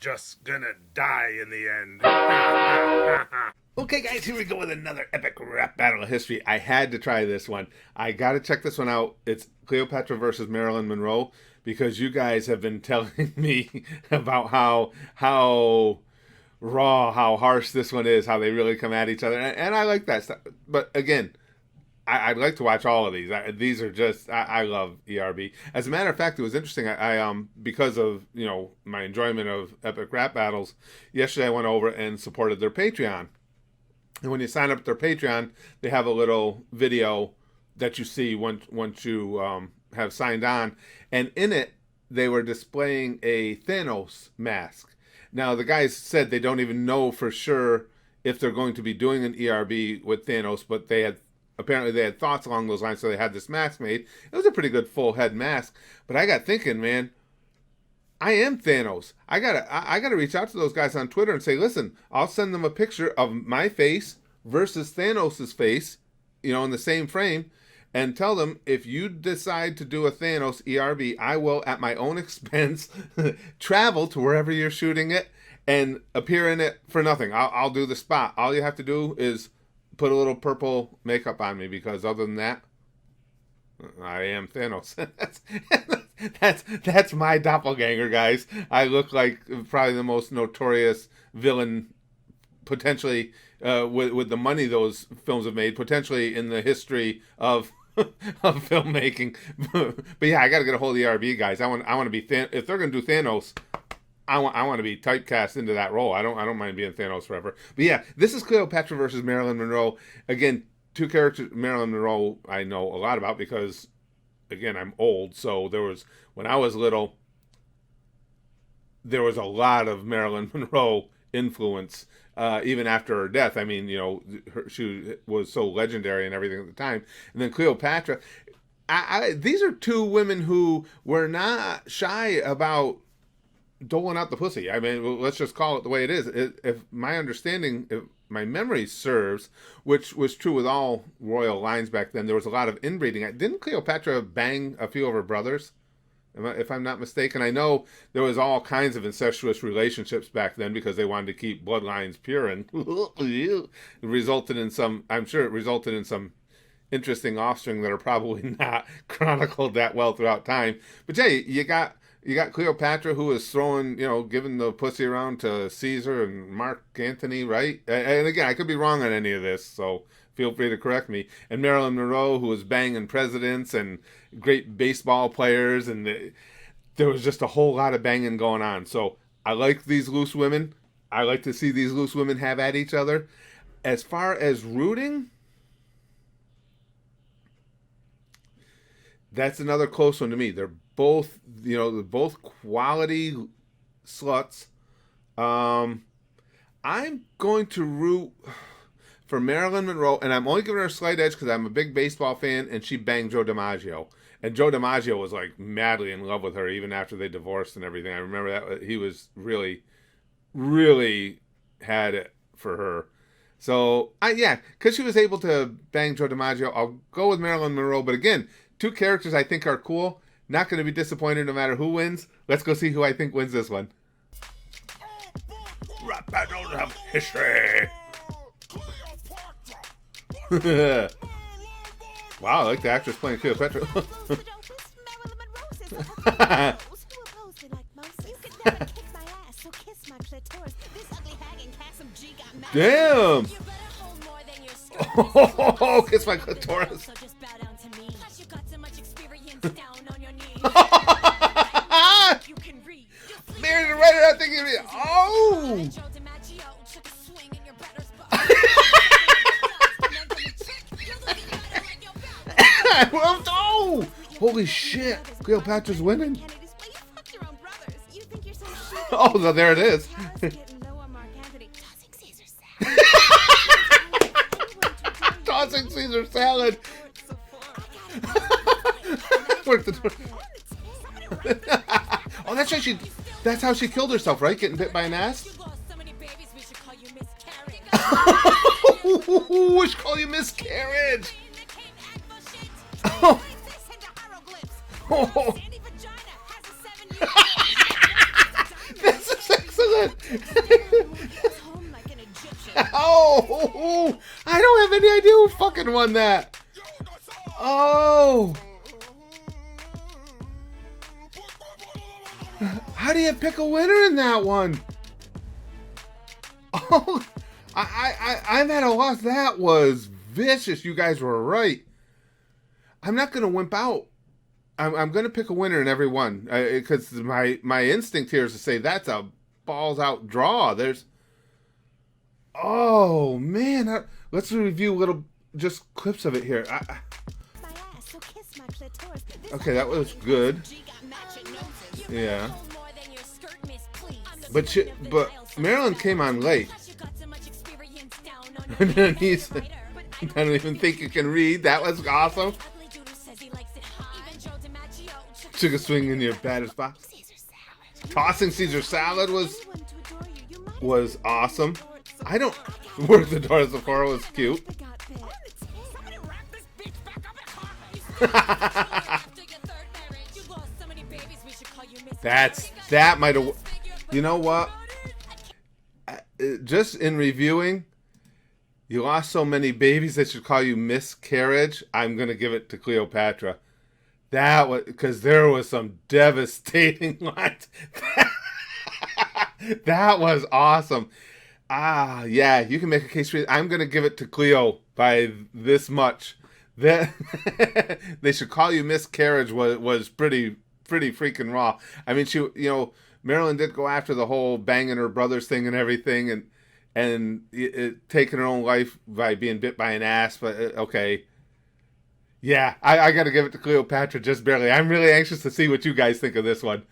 just gonna die in the end. Okay, guys, here we go with another epic rap battle of history. I had to try this one. I got to check this one out. It's Cleopatra versus Marilyn Monroe, because you guys have been telling me about how raw, how harsh this one is, how they really come at each other, and I like that stuff. But again, I'd like to watch all of these. These are just, I love ERB. As a matter of fact, it was interesting. I because of my enjoyment of epic rap battles, yesterday I went over and supported their Patreon. And when you sign up at their Patreon, they have a little video that you see once you have signed on, and in it they were displaying a Thanos mask. Now the guys said they don't even know for sure if they're going to be doing an ERB with Thanos, but apparently they had thoughts along those lines, so they had this mask made. It was a pretty good full head mask, but I got thinking, man, I am Thanos. I gotta reach out to those guys on Twitter and say, listen, I'll send them a picture of my face versus Thanos' face, in the same frame, and tell them, if you decide to do a Thanos ERB, I will, at my own expense, travel to wherever you're shooting it and appear in it for nothing. I'll do the spot. All you have to do is put a little purple makeup on me, because other than that, I am Thanos. that's my doppelganger, guys. I look like probably the most notorious villain, potentially, with the money those films have made, potentially in the history of filmmaking. But yeah, I got to get a hold of the ERB guys. I want to be if they're going to do Thanos, I want to be typecast into that role. I don't mind being Thanos forever. But yeah, this is Cleopatra versus Marilyn Monroe. Again, two characters. Marilyn Monroe I know a lot about because, again, I'm old. So when I was little, there was a lot of Marilyn Monroe influence, even after her death. I mean, she was so legendary and everything at the time. And then Cleopatra. These are two women who were not shy about doling out the pussy. I mean, let's just call it the way it is. If my memory serves, which was true with all royal lines back then, there was a lot of inbreeding. Didn't Cleopatra bang a few of her brothers? If I'm not mistaken, I know there was all kinds of incestuous relationships back then because they wanted to keep bloodlines pure, and it resulted in some interesting offspring that are probably not chronicled that well throughout time. But yeah, you got Cleopatra, who was throwing, giving the pussy around to Caesar and Mark Antony, right? And again, I could be wrong on any of this, so feel free to correct me. And Marilyn Monroe, who was banging presidents and great baseball players, and there was just a whole lot of banging going on. So I like these loose women. I like to see these loose women have at each other. As far as rooting, that's another close one to me. They're both, both quality sluts. I'm going to root for Marilyn Monroe, and I'm only giving her a slight edge because I'm a big baseball fan, and she banged Joe DiMaggio. And Joe DiMaggio was like madly in love with her even after they divorced and everything. I remember that he was really, really had it for her. So, because she was able to bang Joe DiMaggio, I'll go with Marilyn Monroe. But again, two characters I think are cool. Not going to be disappointed no matter who wins. Let's go see who I think wins this one. Rap battles of history. Wow, I like the actress playing Cleopatra. Damn! Oh, kiss my clitoris. Mary the writer, I think it. Oh! Oh! Holy shit! Cleopatra's winning. Oh, no, there it is. Tossing Caesar salad. Oh, that's how she killed herself, right? Getting bit by an asp? We should call you miscarriage. Oh. Oh. This is excellent. Oh, I don't have any idea who fucking won that. Oh. How do you pick a winner in that one? Oh, I'm at a loss. That was vicious. You guys were right. I'm not going to wimp out. I'm going to pick a winner in every one because my instinct here is to say that's a balls out draw. Oh man, let's review little just clips of it here. Okay, that was good. Yeah, but Marilyn came on late. And then he's, I don't even think you can read. That was awesome. Took a swing in your batter's box. Tossing Caesar salad was awesome. I don't work the door as Sephora was cute. That might have. You know what? Just in reviewing, you lost so many babies they should call you miscarriage. I'm gonna give it to Cleopatra. That was because there was some devastating lines. That was awesome. Yeah, you can make a case for it. I'm gonna give it to Cleo by this much. That they should call you miscarriage was pretty freaking raw. I mean, Marilyn did go after the whole banging her brothers thing and everything, and taking her own life by being bit by an asp. But okay, yeah, I got to give it to Cleopatra just barely. I'm really anxious to see what you guys think of this one.